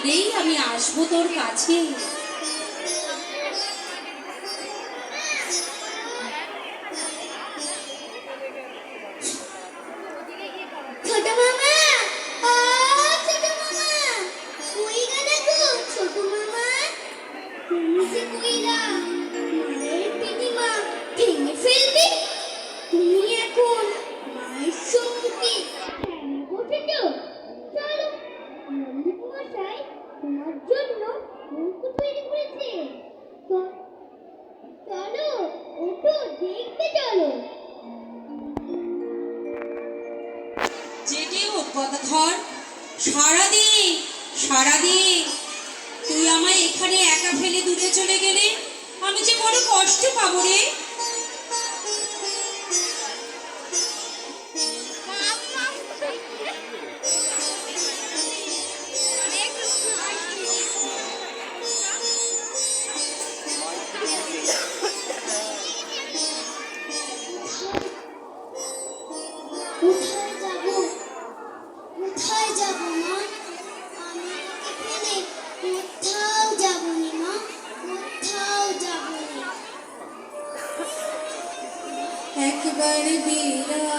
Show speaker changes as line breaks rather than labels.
ডাকলেই আমি আসবো তোর কাছে।
ছোট মামা, ও ছোট মামা, কই গেলে গো ছোট মামা? তুমি যে কইলা মায়ের প্রতিমা ভেঙে ফেলবে, তুমি এখন মায়ের সম্মুখে কেন বসেছ? চলো, মল্লিক মশাই তোমার জন্য নৌকো তৈরি করেছে। চলো, ওঠো, দেখতে চলো।
জেগে ওঠ গদাধর, সারাদিন সারাদিন তুই আমায় এখানে একা ফেলে দূরে চলে গেলে আমি যে বড় কষ্ট পাবো রে।
কোথায় যাব, কোথায় যাব মা? আমি তোকে ফেলে কোথাও যাব না মা, কোথাও যাব না।
একবার বিরা